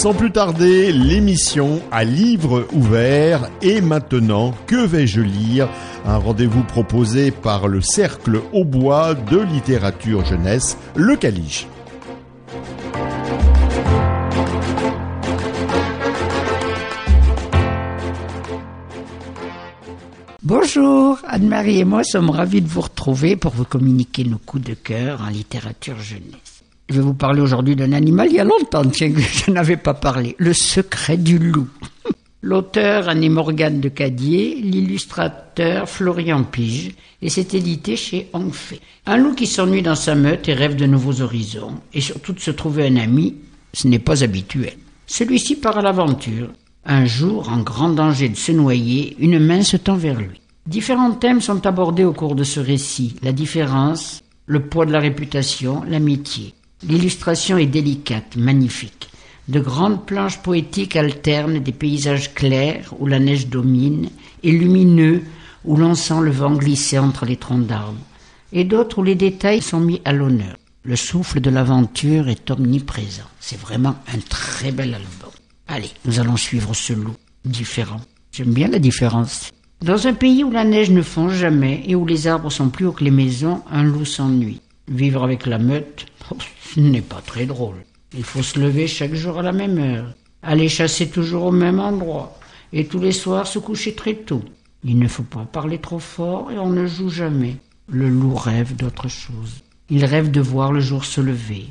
Sans plus tarder, l'émission à livre ouvert. Et maintenant, que vais-je lire ? Un rendez-vous proposé par le Cercle Hautbois de littérature jeunesse, le Caliche. Bonjour, Anne-Marie et moi sommes ravis de vous retrouver pour vous communiquer nos coups de cœur en littérature jeunesse. Je vais vous parler aujourd'hui d'un animal il y a longtemps, tiens, que je n'avais pas parlé, le secret du loup. L'auteur Annie-Morgane de Cadier, l'illustrateur Florian Pige, et c'est édité chez Hongfei. Un loup qui s'ennuie dans sa meute et rêve de nouveaux horizons, et surtout de se trouver un ami, ce n'est pas habituel. Celui-ci part à l'aventure. Un jour, en grand danger de se noyer, une main se tend vers lui. Différents thèmes sont abordés au cours de ce récit. La différence, le poids de la réputation, l'amitié. L'illustration est délicate, magnifique. De grandes planches poétiques alternent des paysages clairs où la neige domine et lumineux où l'on sent le vent glisser entre les troncs d'arbres. Et d'autres où les détails sont mis à l'honneur. Le souffle de l'aventure est omniprésent. C'est vraiment un très bel album. Allez, nous allons suivre ce loup différent. J'aime bien la différence. Dans un pays où la neige ne fond jamais et où les arbres sont plus hauts que les maisons, un loup s'ennuie. Vivre avec la meute, ce n'est pas très drôle. Il faut se lever chaque jour à la même heure, aller chasser toujours au même endroit et tous les soirs se coucher très tôt. Il ne faut pas parler trop fort et on ne joue jamais. Le loup rêve d'autre chose. Il rêve de voir le jour se lever,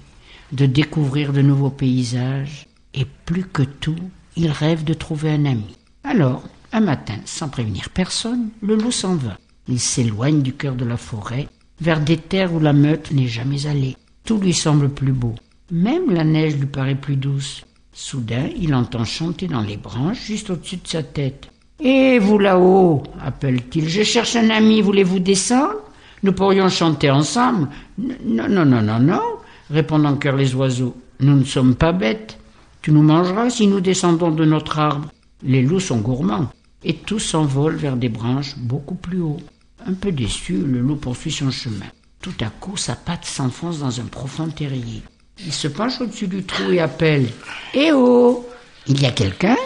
de découvrir de nouveaux paysages. Et plus que tout, il rêve de trouver un ami. Alors, un matin, sans prévenir personne, le loup s'en va. Il s'éloigne du cœur de la forêt, vers des terres où la meute n'est jamais allée. Tout lui semble plus beau. Même la neige lui paraît plus douce. Soudain, il entend chanter dans les branches juste au-dessus de sa tête. « Eh, vous là-haut !» appelle-t-il. « Je cherche un ami, voulez-vous descendre ? Nous pourrions chanter ensemble. »« Non, » répondent en chœur les oiseaux. « Nous ne sommes pas bêtes. Tu nous mangeras si nous descendons de notre arbre. » Les loups sont gourmands, et tous s'envolent vers des branches beaucoup plus haut. Un peu déçu, le loup poursuit son chemin. Tout à coup, sa patte s'enfonce dans un profond terrier. Il se penche au-dessus du trou et appelle « Eh oh ! Il y a quelqu'un ?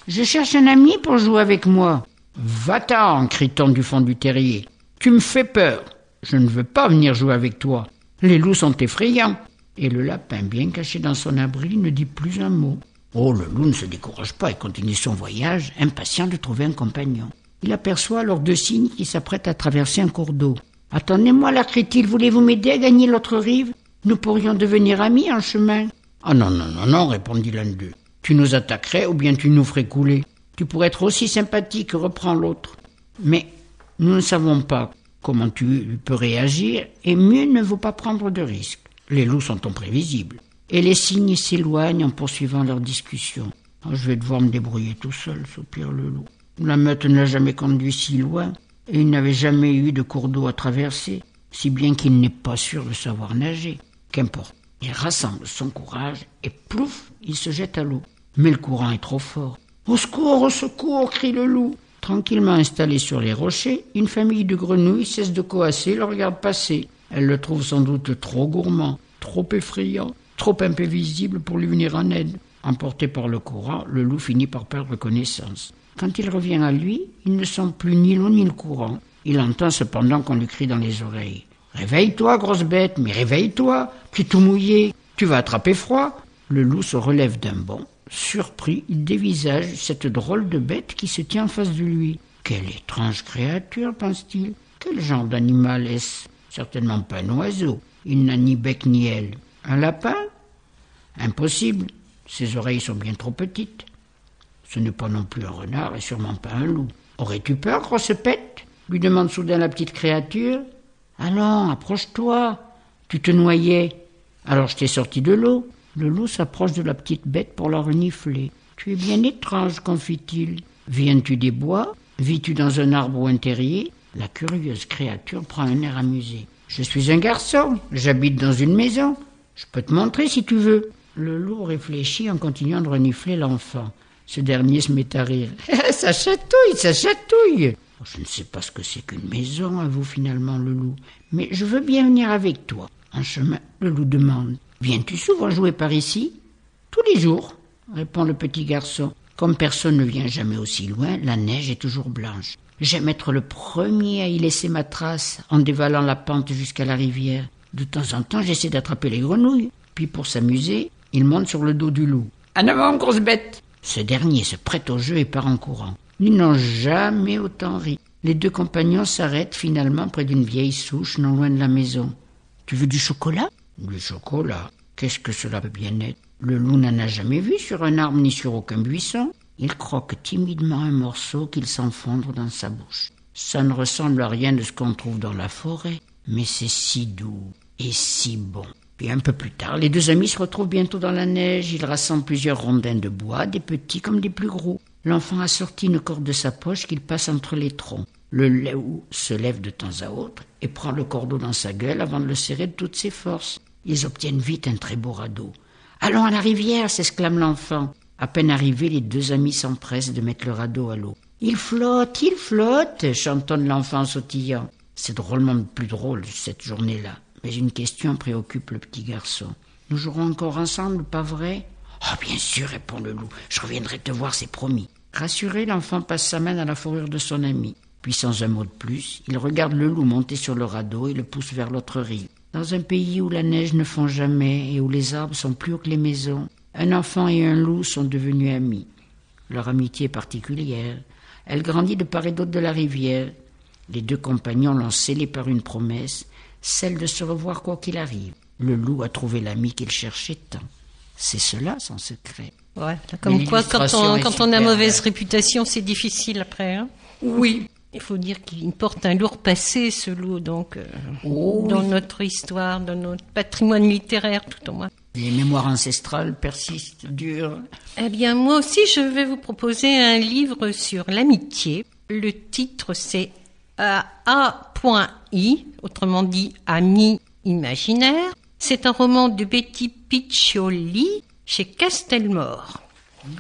Je cherche un ami pour jouer avec moi. »« Va-t'en !» crie-t-on du fond du terrier. « Tu me fais peur. Je ne veux pas venir jouer avec toi. Les loups sont effrayants. » Et le lapin, bien caché dans son abri, ne dit plus un mot. Oh, le loup ne se décourage pas et continue son voyage, impatient de trouver un compagnon. Il aperçoit alors deux cygnes qui s'apprêtent à traverser un cours d'eau. « Attendez-moi là, crie-t-il, voulez-vous m'aider à gagner l'autre rive ? Nous pourrions devenir amis en chemin. »« Ah non, répondit l'un d'eux. Tu nous attaquerais ou bien tu nous ferais couler. Tu pourrais être aussi sympathique, reprend l'autre. Mais nous ne savons pas comment tu peux réagir et mieux ne vaut pas prendre de risques. Les loups sont imprévisibles. » Et les cygnes s'éloignent en poursuivant leur discussion. « Je vais devoir me débrouiller tout seul, soupire le loup. La meute n'a jamais conduit si loin, et il n'avait jamais eu de cours d'eau à traverser, si bien qu'il n'est pas sûr de savoir nager. Qu'importe. » Il rassemble son courage, et plouf, il se jette à l'eau. Mais le courant est trop fort. « Au secours !» crie le loup. Tranquillement installé sur les rochers, une famille de grenouilles cesse de coasser et le regarde passer. Elle le trouve sans doute trop gourmand, trop effrayant, trop imprévisible pour lui venir en aide. Emporté par le courant, le loup finit par perdre connaissance. Quand il revient à lui, il ne sent plus ni l'eau ni le courant. Il entend cependant qu'on lui crie dans les oreilles. « Réveille-toi, grosse bête, mais réveille-toi, tu es tout mouillé, tu vas attraper froid. » Le loup se relève d'un bond. Surpris, il dévisage cette drôle de bête qui se tient en face de lui. « Quelle étrange créature, pense-t-il. Quel genre d'animal est-ce ? Certainement pas un oiseau. Il n'a ni bec ni aile. Un lapin ? Impossible. Ses oreilles sont bien trop petites. Ce n'est pas non plus un renard et sûrement pas un loup. Aurais-tu peur, grosse pète ? Lui demande soudain la petite créature. Allons, approche-toi. Tu te noyais. Alors je t'ai sorti de l'eau. Le loup s'approche de la petite bête pour la renifler. Tu es bien étrange, confie-t-il. Viens-tu des bois ? Vis-tu dans un arbre ou un terrier ? La curieuse créature prend un air amusé. Je suis un garçon. J'habite dans une maison. Je peux te montrer si tu veux. Le loup réfléchit en continuant de renifler l'enfant. Ce dernier se met à rire. Ça chatouille. Je ne sais pas ce que c'est qu'une maison, avoue finalement le loup. Mais je veux bien venir avec toi. En chemin, le loup demande. Viens-tu souvent jouer par ici ? Tous les jours. répond le petit garçon. Comme personne ne vient jamais aussi loin, la neige est toujours blanche. J'aime être le premier à y laisser ma trace en dévalant la pente jusqu'à la rivière. De temps en temps, j'essaie d'attraper les grenouilles. Puis pour s'amuser, il monte sur le dos du loup. En avant, grosse bête! Ce dernier se prête au jeu et part en courant. Ils n'ont jamais autant ri. Les deux compagnons s'arrêtent finalement près d'une vieille souche non loin de la maison. « Tu veux du chocolat ?»« Du chocolat? Qu'est-ce que cela peut bien être ?» Le loup n'en a jamais vu sur un arbre ni sur aucun buisson. Il croque timidement un morceau qu'il sent fondre dans sa bouche. Ça ne ressemble à rien de ce qu'on trouve dans la forêt, mais c'est si doux et si bon. Puis un peu plus tard, les deux amis se retrouvent bientôt dans la neige. Ils rassemblent plusieurs rondins de bois, des petits comme des plus gros. L'enfant a sorti une corde de sa poche qu'il passe entre les troncs. Le loup se lève de temps à autre et prend le cordeau dans sa gueule avant de le serrer de toutes ses forces. Ils obtiennent vite un très beau radeau. « Allons à la rivière !» s'exclame l'enfant. À peine arrivés, les deux amis s'empressent de mettre le radeau à l'eau. « Il flotte, chantonne l'enfant sautillant. C'est drôlement plus drôle cette journée-là. Mais une question préoccupe le petit garçon. « Nous jouerons encore ensemble, pas vrai ?»« Oh, bien sûr, répond le loup. Je reviendrai te voir, c'est promis. » Rassuré, l'enfant passe sa main dans la fourrure de son ami. Puis, sans un mot de plus, il regarde le loup monter sur le radeau et le pousse vers l'autre rive. Dans un pays où la neige ne fond jamais et où les arbres sont plus hauts que les maisons, un enfant et un loup sont devenus amis. Leur amitié est particulière. Elle grandit de part et d'autre de la rivière. Les deux compagnons l'ont scellée par une promesse, celle de se revoir quoi qu'il arrive. Le loup a trouvé l'ami qu'il cherchait tant. C'est cela son secret. Ouais, comme quoi, quand on a mauvaise réputation, c'est difficile après. Hein. Oui. Il faut dire qu'il porte un lourd passé, ce loup, donc, dans notre histoire, dans notre patrimoine littéraire, tout au moins. Les mémoires ancestrales persistent, durent. Eh bien, moi aussi, je vais vous proposer un livre sur l'amitié. Le titre, c'est A.I, autrement dit Ami imaginaire. C'est un roman de Betty Piccioli chez Castelmore.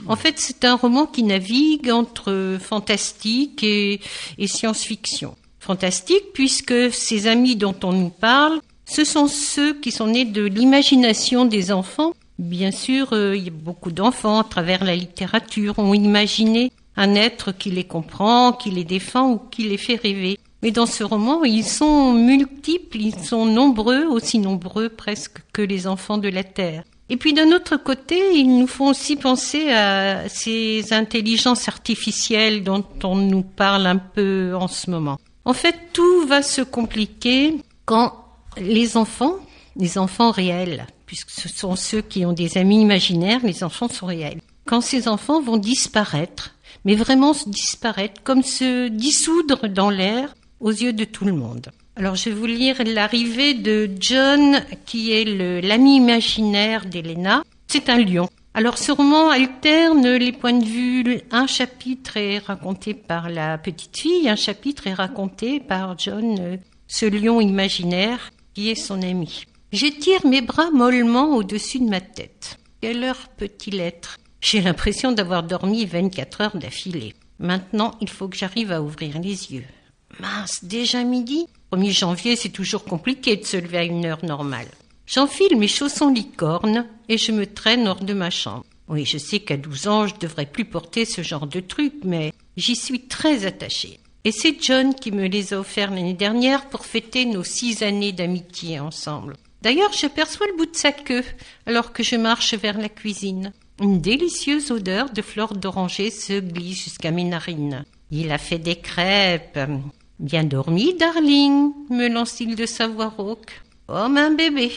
En fait, c'est un roman qui navigue entre fantastique et science-fiction. Fantastique, puisque ces amis dont on nous parle, ce sont ceux qui sont nés de l'imagination des enfants. Bien sûr, il y a beaucoup d'enfants, à travers la littérature, ont imaginé un être qui les comprend, qui les défend ou qui les fait rêver. Mais dans ce roman, ils sont multiples, ils sont nombreux, aussi nombreux presque que les enfants de la Terre. Et puis d'un autre côté, ils nous font aussi penser à ces intelligences artificielles dont on nous parle un peu en ce moment. En fait, tout va se compliquer quand les enfants réels, puisque ce sont ceux qui ont des amis imaginaires, les enfants sont réels. Quand ces enfants vont disparaître, mais vraiment se disparaître, comme se dissoudre dans l'air aux yeux de tout le monde. Alors, je vais vous lire l'arrivée de John, qui est l'ami imaginaire d'Elena. C'est un lion. Alors, ce roman alterne les points de vue. Un chapitre est raconté par la petite fille, un chapitre est raconté par John, ce lion imaginaire qui est son ami. J'étire mes bras mollement au-dessus de ma tête. Quelle heure peut-il être ? J'ai l'impression d'avoir dormi 24 heures d'affilée. Maintenant, il faut que j'arrive à ouvrir les yeux. Mince, déjà midi ? 1er janvier, c'est toujours compliqué de se lever à une heure normale. J'enfile mes chaussons licornes et je me traîne hors de ma chambre. Oui, je sais qu'à 12 ans, je devrais plus porter ce genre de truc, mais j'y suis très attachée. Et c'est John qui me les a offerts l'année dernière pour fêter nos 6 années d'amitié ensemble. D'ailleurs, j'aperçois le bout de sa queue alors que je marche vers la cuisine. Une délicieuse odeur de fleurs d'oranger se glisse jusqu'à mes narines. Il a fait des crêpes. Bien dormi, darling, me lance-t-il de sa voix rauque. Oh, un bébé.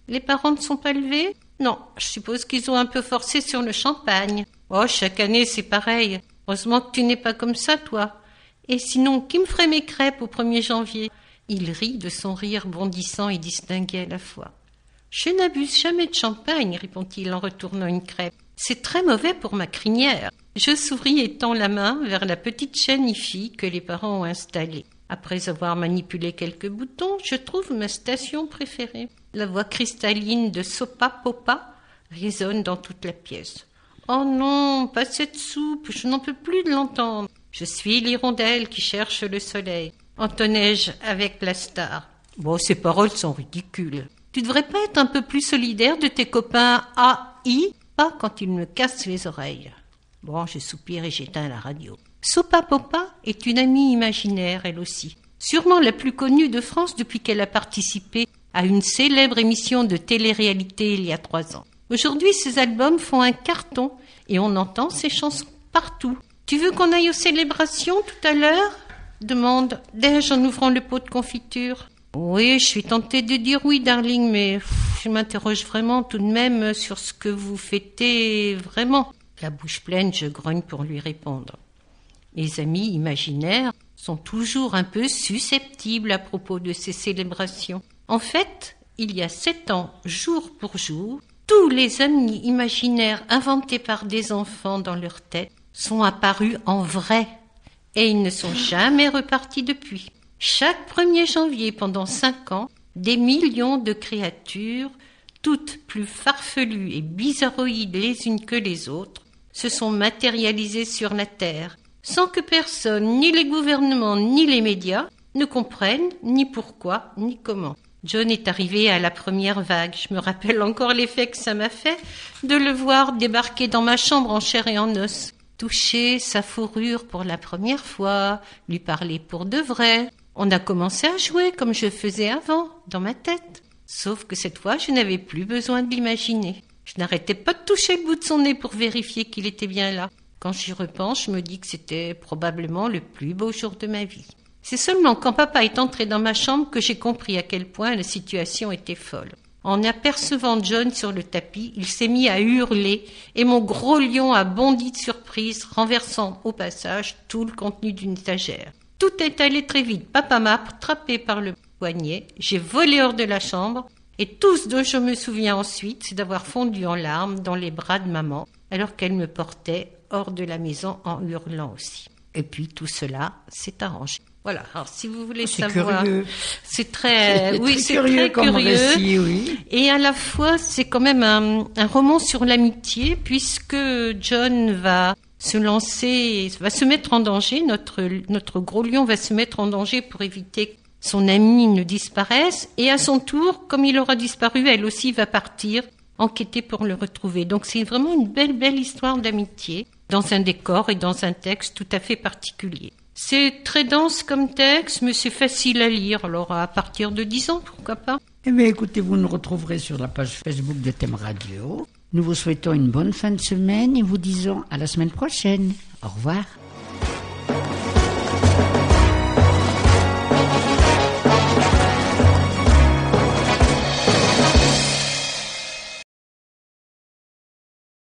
Les parents ne sont pas levés ? Non, je suppose qu'ils ont un peu forcé sur le champagne. Oh, chaque année, c'est pareil. Heureusement que tu n'es pas comme ça, toi. Et sinon, qui me ferait mes crêpes au 1er janvier ? Il rit de son rire bondissant et distingué à la fois. Je n'abuse jamais de champagne, répond-il en retournant une crêpe. C'est très mauvais pour ma crinière. Je souris et tends la main vers la petite chaîne hi-fi que les parents ont installée. Après avoir manipulé quelques boutons, je trouve ma station préférée. La voix cristalline de Sopa Popa résonne dans toute la pièce. Oh non, pas cette soupe, je n'en peux plus de l'entendre. Je suis l'hirondelle qui cherche le soleil. Entonnai-je avec la star. Bon, ces paroles sont ridicules. Tu devrais pas être un peu plus solidaire de tes copains AI ? pas quand il me casse les oreilles. Bon, je soupire et j'éteins la radio. Sopa Popa est une amie imaginaire, elle aussi. Sûrement la plus connue de France depuis qu'elle a participé à une célèbre émission de télé-réalité il y a 3 ans. Aujourd'hui, ses albums font un carton et on entend ses chansons partout. Tu veux qu'on aille aux célébrations tout à l'heure ? Demande Dej en ouvrant le pot de confiture. Oui, je suis tentée de dire oui, darling, mais je m'interroge vraiment tout de même sur ce que vous fêtez vraiment. La bouche pleine, je grogne pour lui répondre. Les amis imaginaires sont toujours un peu susceptibles à propos de ces célébrations. En fait, il y a 7 ans, jour pour jour, tous les amis imaginaires inventés par des enfants dans leur tête sont apparus en vrai et ils ne sont jamais repartis depuis. Chaque 1er janvier pendant 5 ans, des millions de créatures, toutes plus farfelues et bizarroïdes les unes que les autres, se sont matérialisées sur la Terre, sans que personne, ni les gouvernements, ni les médias, ne comprennent ni pourquoi, ni comment. John est arrivé à la première vague. Je me rappelle encore l'effet que ça m'a fait de le voir débarquer dans ma chambre en chair et en os, toucher sa fourrure pour la première fois, lui parler pour de vrai. On a commencé à jouer comme je faisais avant, dans ma tête. Sauf que cette fois, je n'avais plus besoin de l'imaginer. Je n'arrêtais pas de toucher le bout de son nez pour vérifier qu'il était bien là. Quand j'y repense, je me dis que c'était probablement le plus beau jour de ma vie. C'est seulement quand papa est entré dans ma chambre que j'ai compris à quel point la situation était folle. En apercevant John sur le tapis, il s'est mis à hurler et mon gros lion a bondi de surprise, renversant au passage tout le contenu d'une étagère. Tout est allé très vite. Papa m'a attrapé par le poignet, j'ai volé hors de la chambre et tout ce dont je me souviens ensuite, c'est d'avoir fondu en larmes dans les bras de maman alors qu'elle me portait hors de la maison en hurlant aussi. Et puis tout cela s'est arrangé. Voilà, alors si vous voulez savoir, curieux. C'est très curieux comme curieux. Récit, oui. Et à la fois, c'est quand même un roman sur l'amitié, puisque John va se lancer, va se mettre en danger, notre gros lion va se mettre en danger pour éviter que son ami ne disparaisse, et à son tour, comme il aura disparu, elle aussi va partir, enquêter pour le retrouver. Donc c'est vraiment une belle histoire d'amitié, dans un décor et dans un texte tout à fait particulier. C'est très dense comme texte, mais c'est facile à lire. Alors, à partir de 10 ans, pourquoi pas ? Eh bien, écoutez, vous nous retrouverez sur la page Facebook de Thème Radio. Nous vous souhaitons une bonne fin de semaine et vous disons à la semaine prochaine. Au revoir.